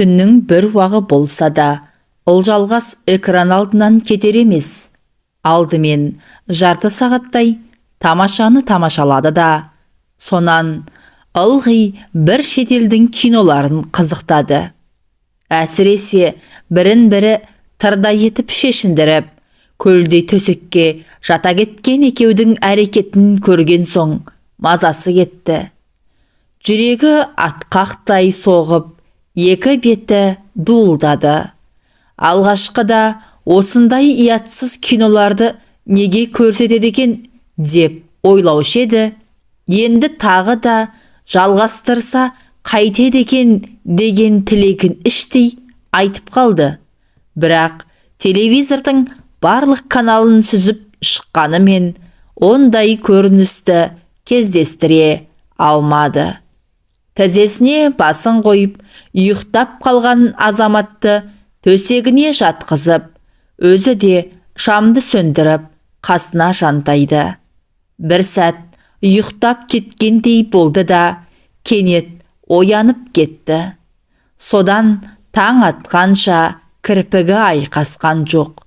Түннің бір уағы болса да, Олжалғас экран алдынан кетер емес. Алдымен жарты сағаттай тамашаны тамашалады да, сонан ылғи бір шетелдің киноларын қызықтады. Әсіресе бірін-бірі тырдай етіп шешіндіріп, көлдей төсекке жата кеткен екеудің әрекетін көрген соң мазасы кетті. Жүрегі атқақтай соғып, екі беті дуылдады. Алғашқыда осындай иятсыз киноларды неге көрсетеді екен деп ойлаушы еді. Енді тағы да жалғастырса қайтеді екен деген тілегін іштей айтып қалды. Бірақ телевизордың барлық каналын сүзіп шыққанымен ондай көріністі кездестіре алмады. Тізесіне басын қойып, ұйықтап қалған азаматты төсегіне жатқызып, өзі де шамды сөндіріп, қасына жантайды. Бір сәт ұйықтап кеткендей болды да, кенет оянып кетті. Содан таң атқанша кірпігі айқасқан жоқ.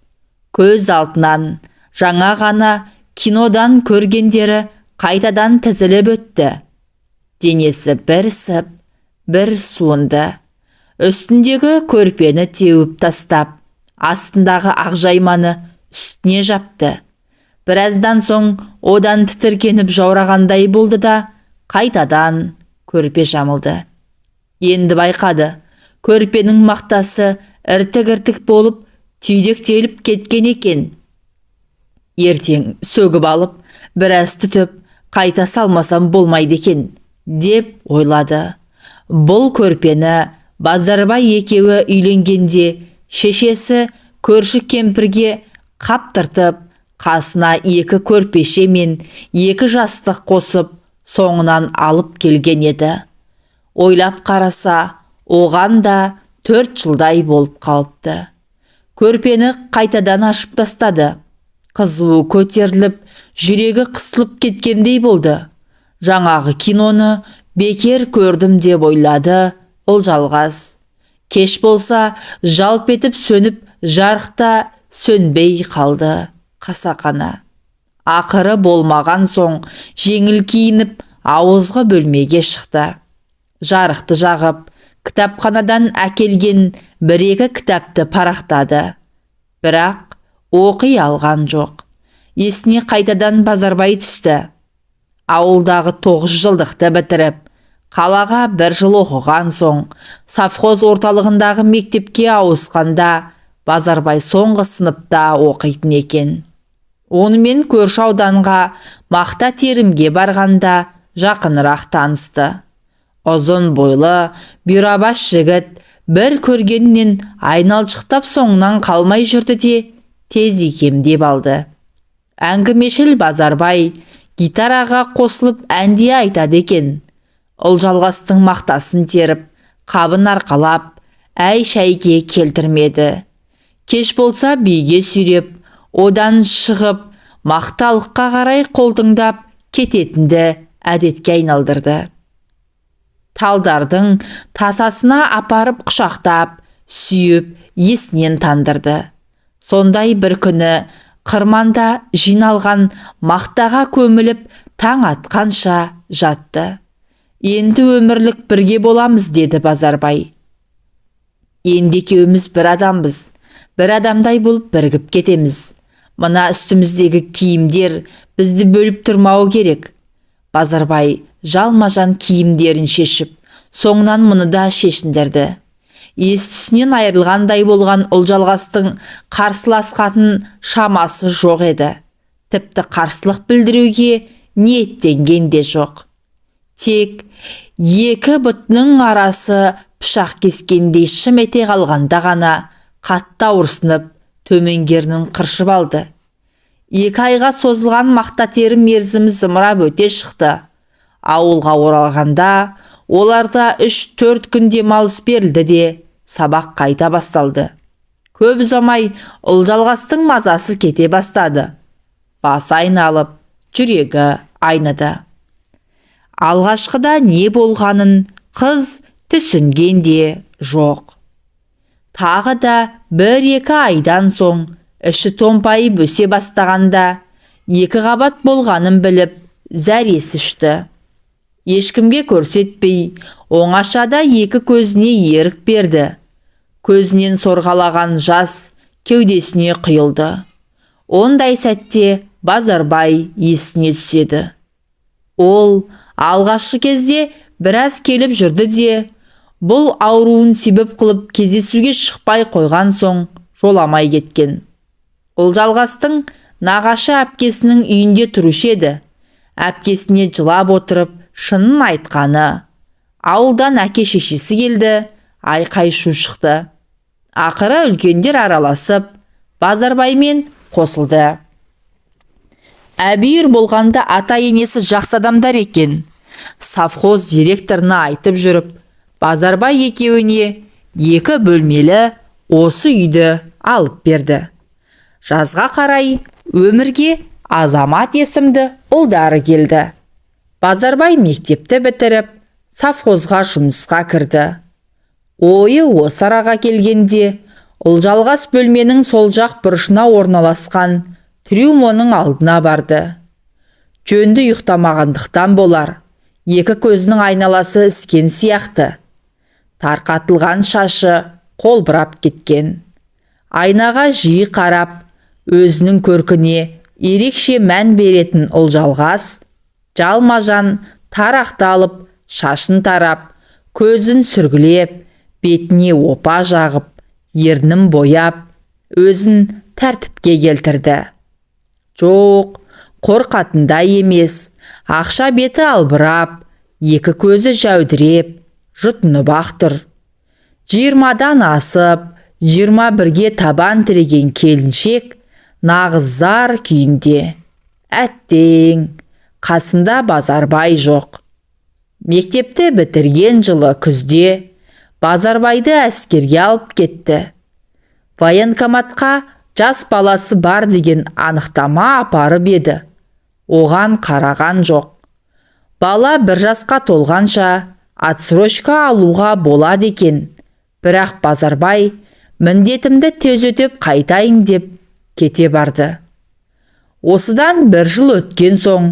Көз алдынан жаңа ғана кинодан көргендері қайтадан тізіліп өтті. Денесі бір сып, бір суынды. Үстіндегі көрпені теуіп тастап, астындағы ақжайманы үстіне жапты. Біраздан соң одан тітіркеніп жаурағандай болды да, қайтадан көрпе жамылды. Енді байқады, көрпенің мақтасы іртік-іртік болып, түйдектеліп кеткен екен. Ертең сөгіп алып, біраз түтіп, қайта салмасам болмайды екен, деп ойлады. Бұл көрпені Базарбай екеуі үйленгенде шешесі көрші кемпірге қаптыртып, қасына екі көрпеше мен екі жастық қосып, соңынан алып келген еді. Ойлап қараса, оған да 4 жылдай болып қалыпты. Көрпені қайтадан ашып тастады. Қызуы көтеріліп, жүрегі қысылып кеткендей болды. Жаңағы киноны бекер көрдім деп ойлады Олжалғас. Кеш болса, жалп етіп сөніп, жарықта сөнбей қалды қасақана. Ақыры болмаған соң жеңіл киініп, ауызғы бөлмеге шықты. Жарықты жағып, кітапханадан әкелген бір-екі кітапты парақтады. Бірақ оқи алған жоқ. Есіне қайтадан Базарбай түсті. Ауылдағы 9 жылдықты бітіріп, қалаға 1 жыл оқыған соң, совхоз орталығындағы мектепке ауысқанда, Базарбай соңғы сыныпта оқитын екен. Онымен көрші ауданға мақта терімге барғанда жақынырақ танысты. Ұзын бойлы, бұйрабас жігіт бір көргеннен айналшықтап соңынан қалмай жүрді де, тез икемдеп алды. Әңгімешіл Базарбай гитараға қосылып әнде айтады екен. Олжалғастың мақтасын теріп, қабын арқалап, әй-шәйге келтірмеді. Кеш болса биге сүйреп, одан шығып, мақталыққа қарай қолдыңдап кететінді әдетке айналдырды. Талдардың тасасына апарып құшақтап, сүйіп, есінен тандырды. Сондай бір күні қырманда жиналған мақтаға көміліп, таң атқанша жатты. Енді өмірлік бірге боламыз, деді Базарбай. Енді екеуміз бір адамбыз, бір адамдай болып бірігіп кетеміз. Мына үстіміздегі киімдер бізді бөліп тұрмауы керек. Базарбай жалма-жан киімдерін шешіп, соңынан мұны да шешіндірді. Естісінен айырылғандай болған Олжалғастың қарсыласқатын шамасы жоқ еді. Тіпті қарсылық білдіруге ниеттенген де жоқ. Тек екі бұтының арасы пышақ кескендей шым ете қалғанда ғана қатты ауырсынып, төменгерінің қыршып алды. 2 айға созылған мақта терім мерзімі зымырап өте шықты. Ауылға оралғанда оларда 3-4 күн демалыс берілді де сабақ қайта басталды. Көп ұзамай Олжалғастың мазасы кете бастады. Басы айналып, жүрегі айныды. Алғашқыда не болғанын қыз түсінген де жоқ. Тағы да 1-2 айдан соң іші томпайып өсе бастағанда 2 қабат болғанын біліп зәресі ұшты. Ешкімге көрсетпей оңашада 2 көзіне ерік берді. Көзінен сорғалаған жас кеудесіне құйылды. Ондай сәтте Базарбай есіне түседі. Ол алғашқы кезде біраз келіп жүрді де, бұл ауруын себеп қылып кездесуге шықпай қойған соң жоламай кеткен. Ұлжалғастың нағашы әпкесінің үйінде тұрушы еді. Әпкесіне жылап отырып шынын айтқаны. Ауылдан әке шешесі келді, айқай-шу шықты. Ақыры үлкендер араласып, Базарбаймен қосылды. Әбүйір болғанда ата-енесі жақсы адамдар екен. Совхоз директорына айтып жүріп, Базарбай екеуіне 2 бөлмелі осы үйді алып берді. Жазға қарай өмірге Азамат есімді ұлдары келді. Базарбай мектепті бітіріп, совхозға жұмысқа кірді. Ойы осы араға келгенде, Ұлжалғас бөлменің сол жақ бұрышына орналасқан трюмоның алдына барды. Жөнді ұйықтамағандықтан болар, 2 көзінің айналасы іскен сияқты. Тарқатылған шашы қолбырап кеткен. Айнаға жиі қарап, өзінің көркіне ерекше мән беретін Ұлжалғас, жалма-жан тарақты алып, шашын тарап, көзін сүргілеп, бетіне опа жағып, ернін бояп, өзін тәртіпке келтірді. Жоқ, қорқатындай емес, ақша беті албырап, 2 көзі жәудіреп, жұтынып ақ тұр. 20-дан асып, 21-ге табан тіреген келіншек нағыз зар күйінде. Әттең, қасында Базарбай жоқ. Мектепті бітірген жылы күзде Базарбайды әскерге алып кетті. Военкоматқа жас баласы бар деген анықтама апарып еді. Оған қараған жоқ. Бала 1 жасқа толғанша отсрочка алуға болады екен. Бірақ Базарбай міндетімді тез өтеп қайтайын деп кете барды. Осыдан 1 жыл өткен соң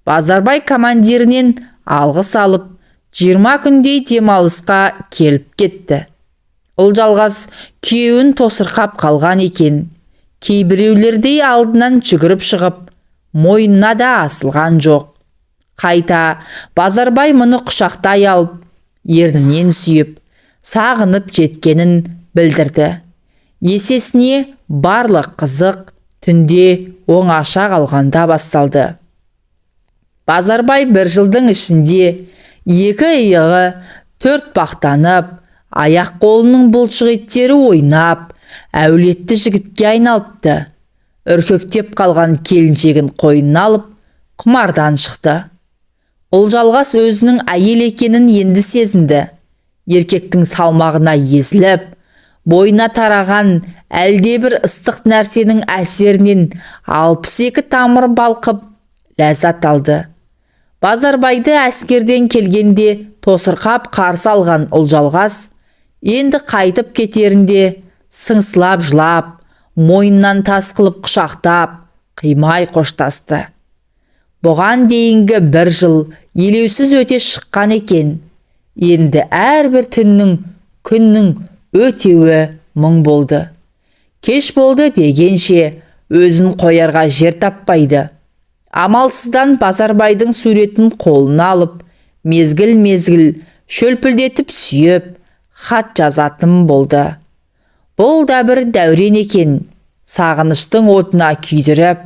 Базарбай командирінен алғыс алып, 20 күндей демалысқа келіп кетті. Ұлжалғас күйеуін тосырқап қалған екен. Кейбіреулердей алдынан жүгіріп шығып, мойнына да асылған жоқ. Қайта Базарбай мұны құшақтай алып, ернінен сүйіп, сағынып жеткенін білдірді. Есесіне барлық қызық түнде оңаша қалғанда басталды. Базарбай 1 жылдың ішінде 2 иығы 4 бақтанып, аяқ қолының бұлшық еттері ойнап, әулетті жігітке айналыпты. Үркектеп қалған келіншегін қойнына алып, құмардан шықты. Ұлжалғас өзінің әйел екенін енді сезінді. Еркектің салмағына езіліп, бойына тараған әлдебір ыстық нәрсенің әсерінен 62 тамыр балқып, ләззат алды. Базарбайды әскерден келгенде тосырқап қарсы алған Ұлжалғас, енді қайтып кетерінде сыңсылап жылап, мойнынан тас қылып құшақтап, қимай қоштасты. Бұған дейінгі 1 жыл елеусіз өте шыққан екен. Енді әрбір түннің, күннің өтеуі мұң болды. Кеш болды дегенше өзін қоярға жер таппайды. Амалсыздан Базарбайдың суретін қолына алып, мезгіл-мезгіл шөлпілдетіп сүйіп, хат жазатын болды. Бұл да бір дәурен екен. Сағыныштың отына күйдіріп,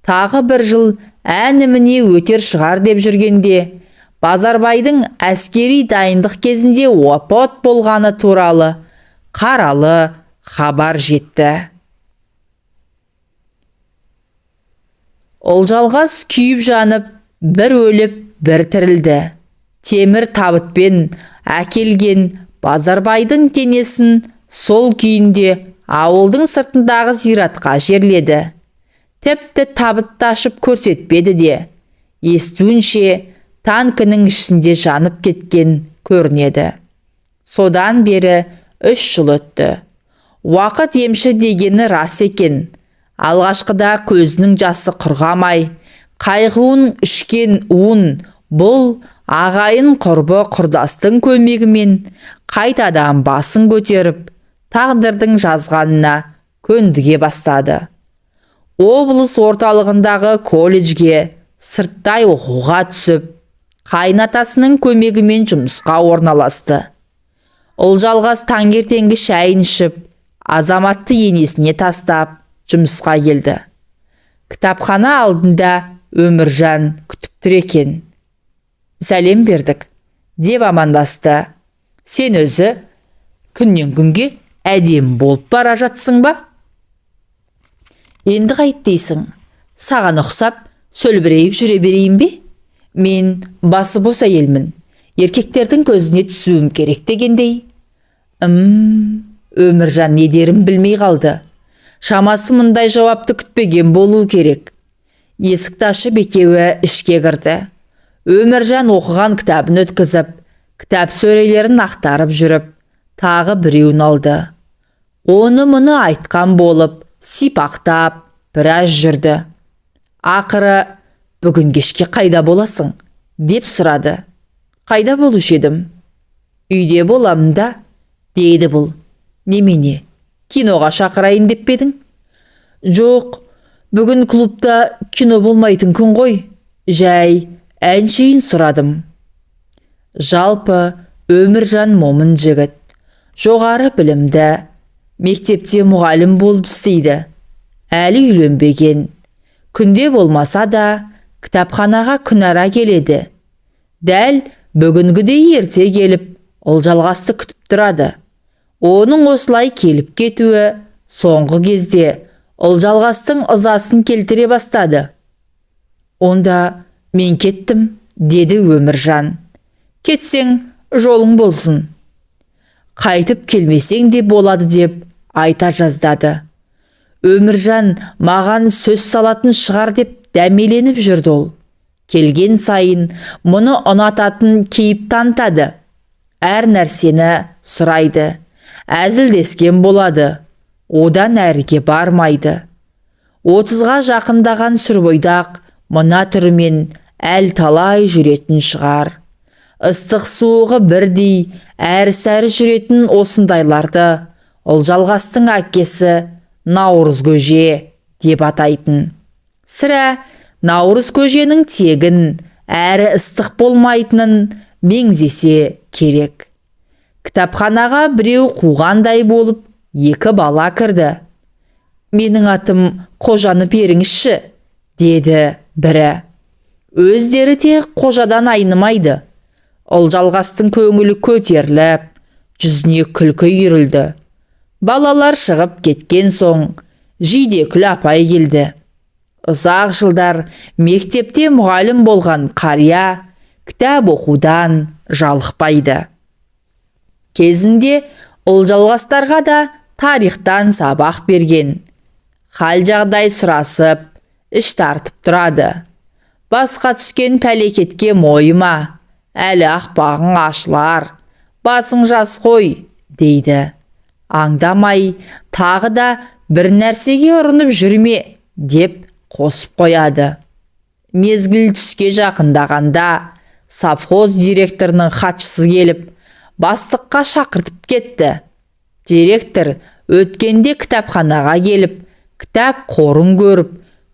тағы 1 жыл әніміне өтер шығар деп жүргенде, Базарбайдың әскери дайындық кезінде опат болғаны туралы қаралы хабар жетті. Ұлжалғас күйіп жанып, бір өліп, бір тірілді. Темір табытпен әкелген Базарбайдың денесін сол күйінде ауылдың сыртындағы зиратқа жерледі. Тіпті табытты ашып көрсетпеді де. Естуінше танкінің ішінде жанып кеткен көрінеді. Содан бері 3 жыл өтті. Уақыт емші дегені рас екен. Алғашқыда көзінің жасы құрғамай, қайғуын ішкен уын бұл ағайын құрбы құрдастың көмегімен қайтадан басын көтеріп, тағдырдың жазғанына көндіге бастады. Облыс орталығындағы колледжге сырттай оқуға түсіп, қайнатасының көмегімен жұмысқа орналасты. Ұлжалғас таңертеңгі шайын ішіп, азаматты енесіне тастап, жұмысқа келді. Кітапхана алдында Өміржан күтіп тұр екен. Сәлем бердік, деп амандасты. Сен өзі күннен күнге әдем болып бара жатсың ба? Енді қайт дейсің? Саған ұқсап, сөлбірейіп жүре берейін бе? Мен басы бос әйелмін. Еркектердің көзіне түсуім керек дегендей. Өміржан не дерін білмей қалды. Шамасы мұндай жауапты күтпеген болу керек. Есікті ашып екеуі ішке кірді. Өміржан оқыған кітабын өткізіп, кітап сөрелерін ақтарып жүріп, тағы біреуін алды. Оны мұны айтқан болып, сипақтап, біраз жүрді. Ақыры, бүгін кешке қайда боласың? Деп сұрады. Қайда болушы едім? Үйде боламын да, дейді бұл. Немене, киноға шақырайын деп педің? Жоқ, бүгін клубта кино болмайтын күн ғой. Жай, әншейін сұрадым. Жалпы, Өміржан момын жігіт. Жоғары білімді, мектепте мұғалім болып істейді. Әлі үйленбеген. Күнде болмаса да, кітапханаға күнара келеді. Дәл бүгінгідей ерте келіп, Ұлжалғасты күтіп тұрады. Оның осылай келіп кетуі соңғы кезде Ұлжалғастың ызасын келтіре бастады. Онда мен кеттім, деді Өміржан. Кетсең, жолың болсын. Қайтып келмесең де болады деп айта жаздады. Өміржан маған сөз салатын шығар деп дәмеленіп жүрді ол. Келген сайын мұны ұнататын кейіп танытады. Әр нәрсені сұрайды. Әзілдескен болады. Одан әріге бармайды. 30-ға жақындаған сүрбойдақ мына түрімен әл талай жүретін шығар. Ыстық суығы бірдей әрі-сәрі жүретін осындайларды Ұлжалғастың әкесі Наурыз көже деп атайтын. Сірә Наурыз көженің тегін әрі ыстық болмайтынын меңзесе керек. Кітапханаға біреу қуғандай болып, екі бала кірді. Менің атым Қожаны беріңізші, деді бірі. Өздері де қожадан айнымайды. Ұлжалғастың көңілі көтеріліп, жүзіне күлкі үйірілді. Балалар шығып кеткен соң, Жидекүл апай келді. Ұзақ жылдар мектепте мұғалім болған қария кітап оқудан жалықпайды. Кезінде Ұлжалғастарға да тарихтан сабақ берген. Хал жағдай сұрасып, іш тартып тұрады. Басқа түскен пәлекетке мойыма, әлі ақпағың ашылар, басың жас қой, дейді. Аңдамай, тағы да бір нәрсеге ұрынып жүрме, деп қосып қояды. Мезгіл түске жақындағанда, совхоз директорының хатшысы келіп, бастыққа шақыртып кетті. Директор өткенде кітапханаға келіп, кітап қорын көріп,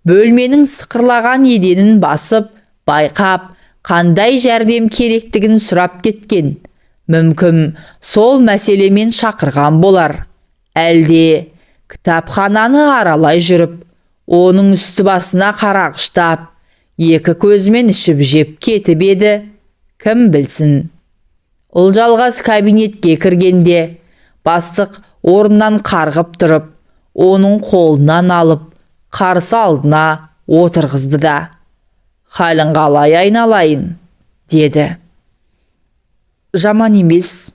бөлменің сықырлаған еденін басып, байқап, қандай жәрдем керектігін сұрап кеткен. Мүмкін сол мәселемен шақырған болар. Әлде кітапхананы аралай жүріп, оның үсті басына қарағыштап, екі көзімен ішіп жеп кетіп еді, кім білсін. Ұлжалғас кабинетке кіргенде, бастық орнынан қарғып тұрып, оның қолынан алып, қарсы алдына отырғызды да. Халің қалай айналайын, деді. Жаман емес.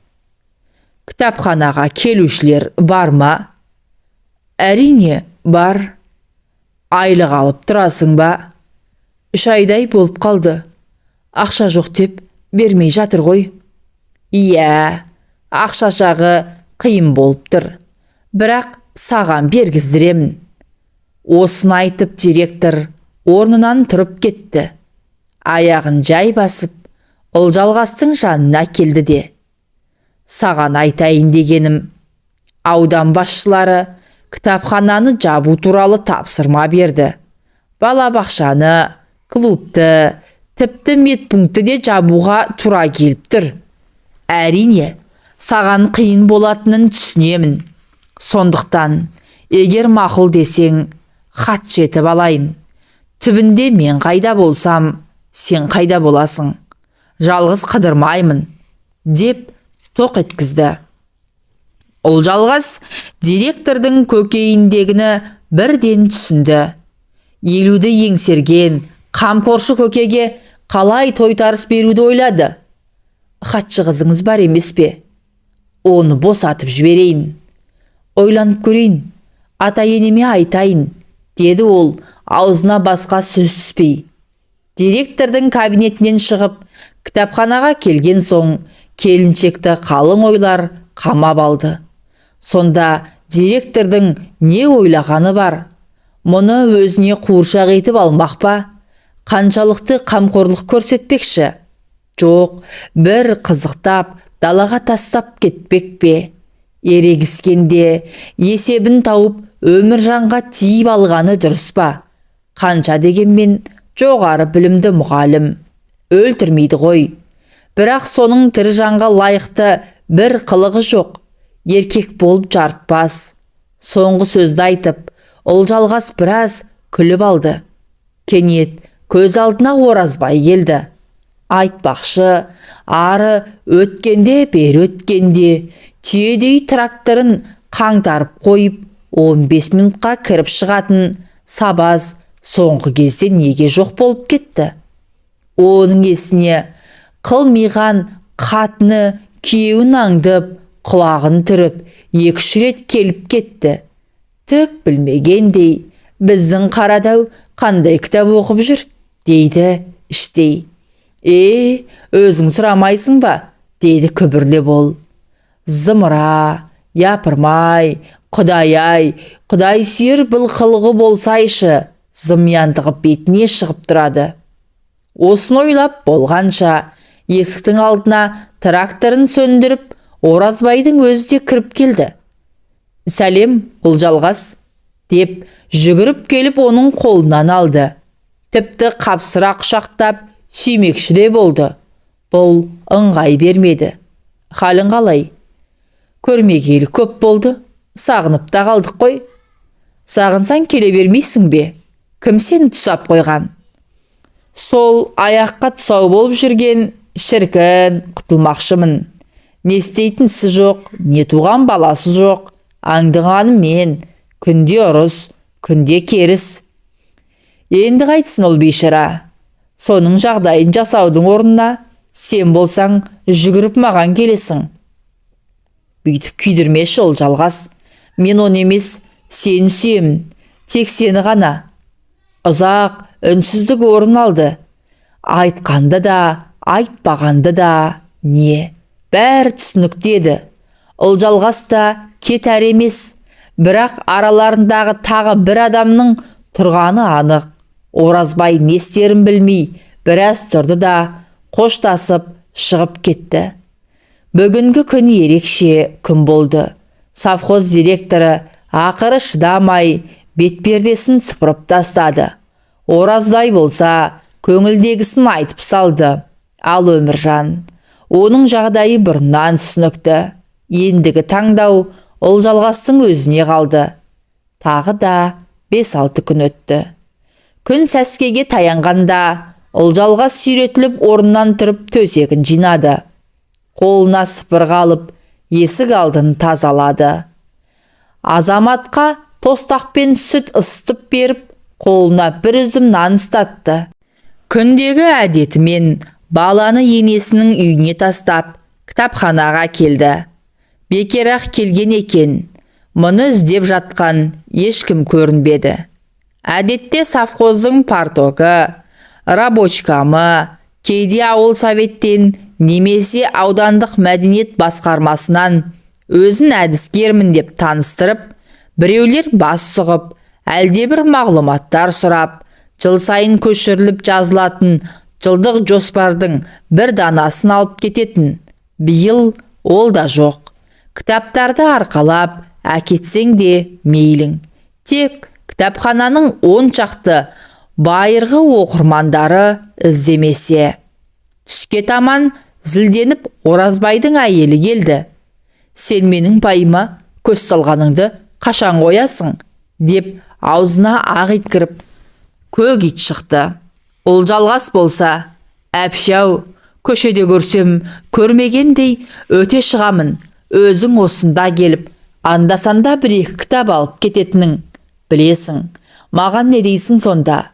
Кітапханаға келушілер бар ма? Әрине, бар. Айлық алып тұрасың ба? 3 айдай болып қалды. Ақша жоқ деп бермей жатыр ғой. Иә, ақша жағы қиын болып тұр. бірақ саған бергіздіремін. Осыны айтып директор орнынан тұрып кетті. Аяғын жай басып, Ұлжалғастың жанына келді де: саған айтайын дегенім, аудан басшылары кітапхананы жабу туралы тапсырма берді. Балабақшаны, клубты, тіпті медпунктті де жабуға тура келіп тұр. Әрине, саған қиын болатынын түсінемін. Сондықтан, егер мақұл десең, хат жетіп алайын. Түбінде мен қайда болсам, сен қайда боласың. Жалғыз қыдырмаймын, деп тоқ еткізді. Ұлжалғас директордың көкейіндегіні бірден түсінді. Елуді еңсерген қамқоршы көкеге қалай тойтарыс беруді ойлады. Хатшы қызыңыз бар емес пе? Оны босатып жіберейін. Ойланып көрейін, ата-енеме айтайын, деді ол аузына басқа сөз түспей. Директордың кабинетінен шығып, кітапханаға келген соң, келіншекті қалың ойлар қамап алды. Сонда директордың не ойлағаны бар? Мұны өзіне қуыршақ етіп алмақ па? Қаншалықты қамқорлық көрсетпекші? Жоқ, бір қызықтап, далаға тастап кетпек пе? Ерегіскенде есебін тауып Өміржанға тиіп алғаны дұрыс па? Қанша дегенмен жоғары білімді мұғалім өлтірмейді ғой. Бірақ соның тірі жанға лайықты бір қылығы жоқ. Еркек болып жартпас. Соңғы сөзді айтып, Ұлжалғас біраз күліп алды. Кенет көз алдына Оразбай келді. Айтпақшы, ары өткенде бер өткенде, түйедей тракторын қаңтарып қойып, 15 минутқа кіріп шығатын сабаз соңғы кезде неге жоқ болып кетті? Оның есіне қылмиған қатыны күйеуін аңдып, құлағын түріп, 2-3 рет келіп кетті. Түк білмегендей, біздің Қарадау қандай кітап оқып жүр, дейді іштей. Өзің сұрамайсың ба? Дейді күбірлеп ол. Зымыра, япырмай, Құдай-ай, Құдай сүйер бұл қылығы болсайшы, зымияндығы бетіне шығып тұрады. Осыны ойлап болғанша, есіктің алдына тракторын сөндіріп, Оразбайдың өзі де кіріп келді. Сәлем, Ұлжалғас, деп жүгіріп келіп оның қолынан алды. Тіпті қапсыра құшақтап сүймекші де болды. Бұл ыңғай бермеді. Халің қалай? Көрмегелі көп болды. Сағынып та қалдық қой. Сағынсаң келе бермейсің бе? Кім сені тұсап қойған? Сол аяққа тұсау болып жүрген шіркін құтылмақшымын. Не істейтінсі жоқ, не туған баласы жоқ. Аңдығаным мен, күнде ұрыс, күнде керіс. Енді қайтсын ол бейшара? Соның жағдайын жасаудың орнына, сен болсаң жүгіріп маған келесің. Бүйтіп күйдірмеші Ұлжалғас. Мен оны емес, сені сүйемін, тек сені ғана. Ұзақ үнсіздік орын алды. Айтқанды да, айтпағанды да, не? Бәрі түсінікті еді. Ұлжалғас та кетер емес, бірақ араларындағы тағы бір адамның тұрғаны анық. Оразбай не істерін білмей, біраз тұрды да қоштасып шығып кетті. Бүгінгі күн ерекше күн болды. Совхоз директоры ақыры шыдамай бетпердесін сыпырып тастады. Оразбай болса көңілдегісін айтып салды. Ал Өміржан, оның жағдайы бұрыннан түсінікті. Ендігі таңдау Ұлжалғастың өзіне қалды. Тағы да 5-6 күн өтті. Күн сәскеге таянғанда Ұлжалғас сүйретіліп орнынан тұрып төсегін жинады. Қолына сыпырғы алып, есік алдын тазалады. Азаматқа тостақпен сүт ысытып беріп, қолына бір үзім нан ұстатты. Күндегі әдетімен баланы енесінің үйіне тастап, кітапханаға келді. Бекерақ келген екен. Мұны іздеп жатқан ешкім көрінбеді. Әдетте совхоздың партогы, рабочкамы, кейде ауыл советтен немесе аудандық мәдениет басқармасынан өзін әдіскермін деп таныстырып, біреулер бас сұғып, әлде бір мағлұматтар сұрап, жыл сайын көшіріліп жазылатын жылдық жоспардың бір данасын алып кететін. Биыл ол да жоқ. Кітаптарды арқалап әкетсең де мейлің. Тек кітапхананың 10 шақты байырғы оқырмандары іздемесе. Түске таман зілденіп Оразбайдың әйелі келді. Сен менің пайыма көз салғаныңды қашан қоясың? Деп аузына ақ ит кіріп, көк ит шықты. Ол жалғас болса, әпшәу, көшеде көрсем, көрмегендей өте шығамын. Өзің осында келіп, анда-санда бір-екі кітап алып кететінің. Білесің, маған не дейсің сонда?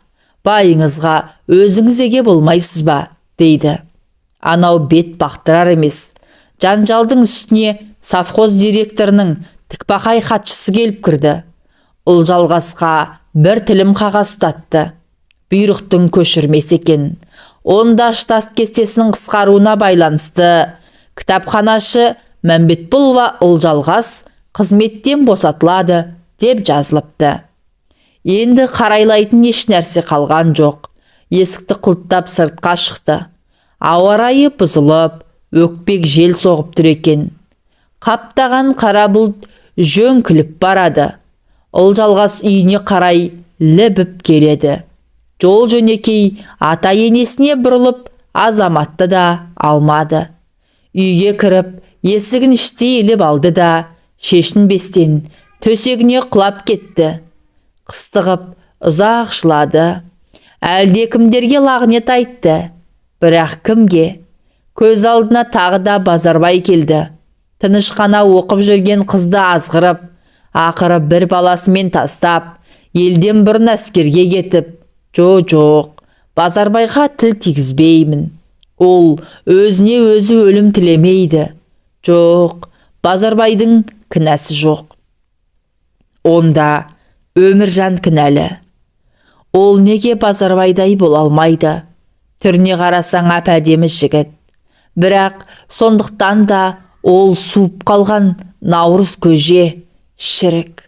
Байыңызға өзіңіз еге болмайсыз ба? Дейді. Анау бет бақтырар емес. Жанжалдың үстіне совхоз директорының тікбақай хатшысы келіп кірді. Ол жалғасқа бір тілім қағаз ұстатты. Бұйрықтың көшірмесі екен. Онда штат кестесінің қысқаруына байланысты кітапханашы Мәмбетболова Олжалғас қызметтен босатылады деп жазылыпты. Енді қарайлайтын еш нәрсе қалған жоқ. Есікті құлттап сыртқа шықты. Ауа райы бұзылып, өкпек жел соғып тұр екен. Қаптаған қара бұлт жөңкіліп барады. Олжалғас үйіне қарай лібіп келеді. Жол жөнекей ата енесіне бұрылып, азаматты да алмады. Үйге кіріп, есігін іштей іліп алды да, шешінбестен төсегіне құлап кетті. Қыстығып ұзақ жылады. Әлде кімдерге лағнет айтты. Бірақ кімге? Көз алдына тағы да Базарбай келді. Тыныш қана оқып жүрген қызды азғырып, ақыры бір баласымен тастап, елден бұрын әскерге кетіп, жоқ, Базарбайға тіл тигізбеймін. Ол өзіне өзі өлім тілемейді. Жоқ, Базарбайдың кінәсі жоқ. Онда Өміржан кінәлі. Ол неге Базарбайдай бола алмайды? Түріне қарасаң әп-әдемі жігіт. Бірақ сондықтан да ол суып қалған наурыз көже, шірік.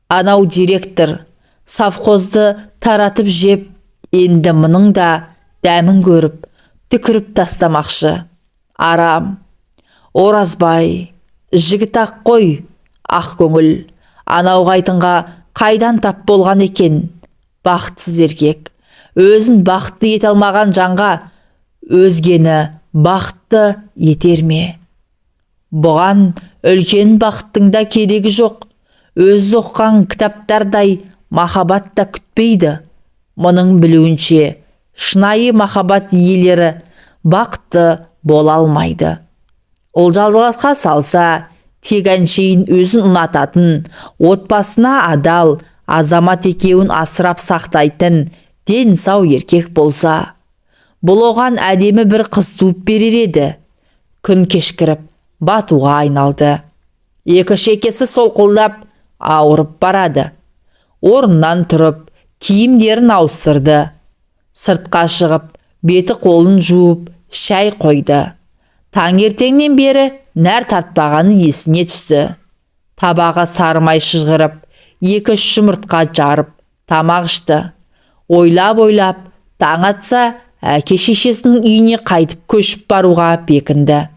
Анау директор совхозды таратып жеп, енді мұның да дәмін көріп, түкіріп тастамақшы. Арам. Оразбай, жігіт ақ қой, ақ көңіл. Анау қайтынға қайдан тап болған екен? Бақытсыз еркек. Өзін бақытты ете алмаған жанға өзгені бақытты етер ме? Бұған үлкен бақыттың да керегі жоқ. Өз оққан кітаптардай махаббат та күтпейді. Мұның білуінше, шынайы махаббат иелері бақытты бола алмайды. Олжалғасқа салса, тек әншейін өзін ұнататын, отбасына адал, азамат екеуін асырап сақтайтын ден сау еркек болса, бұл оған әдемі бір қыз туып берер еді. Күн кешкіріп, батуға айналды. Екі шекесі солқылдап, ауырып барады. Орнынан тұрып, киімдерін ауыстырды. Сыртқа шығып, беті қолын жуып, шай қойды. Таңертеңнен бері нәр тартпағаны есіне түсті. Табаға сарымай шыжғырып, 2-3 жұмыртқа жарып, тамақ ішті. Ойлап, таң атса, әке шешесінің үйіне қайтып көшіп баруға бекінді.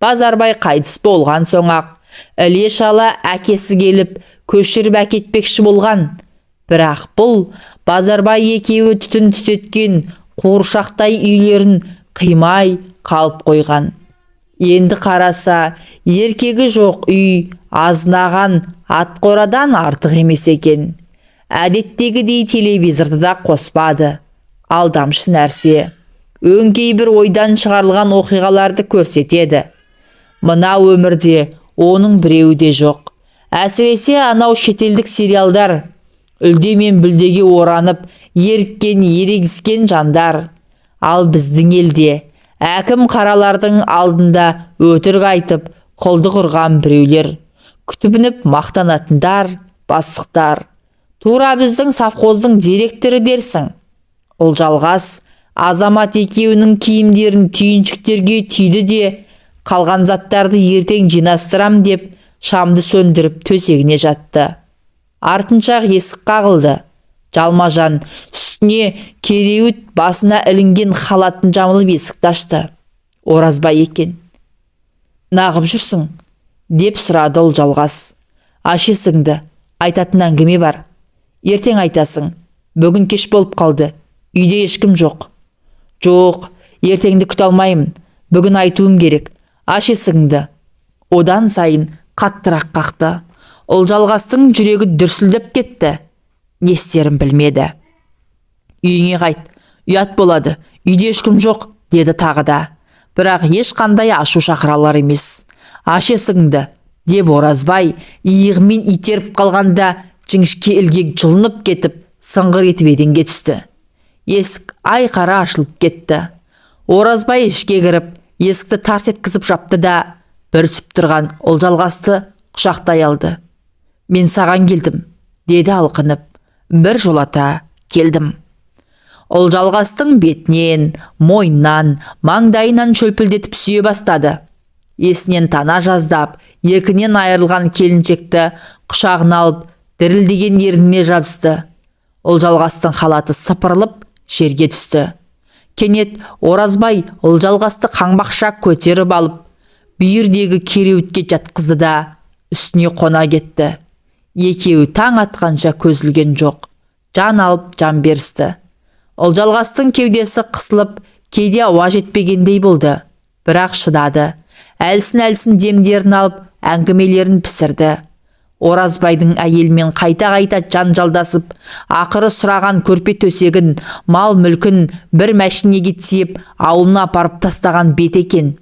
Базарбай қайтыс болған соң-ақ, іле-шала әкесі келіп, көшіріп әкетпекші болған. Бірақ бұл Базарбай екеуі түтін түтеткен қуыршақтай үйлерін қимай қалып қойған. Енді қараса, еркегі жоқ үй азынаған ат қорадан артық емес екен. Әдеттегідей телевизорды да қоспады. Алдамшы нәрсе. Өңкей бір ойдан шығарылған оқиғаларды көрсетеді. Мына өмірде оның біреуі де жоқ. Әсіресе анау шетелдік сериалдар. Үлде мен бүлдеге оранып, еріккен, ерегіскен жандар. Ал біздің елде әкім қаралардың алдында өтірік айтып, құлдық ұрған біреулер. Күтібініп мақтанатындар, бастықтар. Тура біздің совхоздың директоры дерсің. Олжалғас азамат екеуінің киімдерін түйіншіктерге түйді де, қалған заттарды ертең жинастырам деп шамды сөндіріп төсегіне жатты. Артыншақ есік қағылды. Жалма-жан үстіне кереует басына ілінген халатын жамылып есікті ашты. Оразбай екен. «Нағып жүрсің?» деп сұрады Олжалғас. «Аш есіңді, айтатын әңгіме бар. Ертең айтасың. Бүгін кеш болып қалды. Үйде ешкім жоқ». «Жоқ, ертеңді күте алмаймын. Бүгін айтуым керек. Аш есігіңді». Одан сайын қаттырақ қақты. Олжалғастың жүрегі дүрсілдеп кетті. Не істерін білмеді. «Үйіңе қайт. Ұят болады. Үйде ешкім жоқ», деді тағы да. Бірақ ешқандай ашу шақыра алар емес. «Аш есігіңді», деп Оразбай иығымен итеріп қалғанда жіңішке ілгек жұлынып кетіп, сыңғыр етіп еденге түсті. Есік айқара ашылып кетті. Оразбай ішке кіріп, есікті тарс еткізіп жапты да, бүрісіп тұрған Олжалғасты құшақтай алды. «Мен саған келдім», деді алқынып. «Бір жолата келдім». Олжалғастың бетінен, мойнынан, маңдайынан шөлпілдетіп сүйе бастады. Есінен тана жаздап, еркінен айырылған келіншекті құшағына алып, дірілдеген ерніне жабысты. Олжалғастың халаты сыпырылып, жерге түсті. Кенет Оразбай Олжалғасты қаңбақша көтеріп алып, бүйірдегі кереуетке жатқызды да, үстіне қона кетті. Екеуі таң атқанша көзілген жоқ. Жан алып жан берісті. Олжалғастың кеудесі қысылып, кейде ауа жетпегендей болды. Бірақ шыдады. Әлсін демдерін алып, әңгімелерін пісірді. Оразбайдың әйелмен қайта-қайта жанжалдасып, ақыры сұраған көрпе төсегін, мал мүлкін бір мәшинеге тиеп, ауылына апарып тастаған бет екен.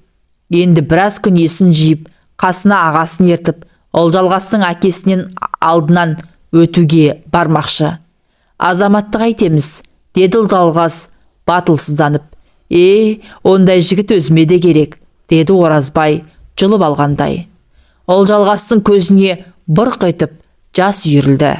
Енді біраз күн есін жиып, қасына ағасын ертіп, Олжалғастың әкесінен алдынан өтуге бармақшы. «Азаматты қайтеміз?» деді Олжалғас батылсызданып. Ондай жігіт өзіме де керек», деді Оразбай жұлып алғандай. Олжалғастың көзіне бұрқ етіп жас үйірілді.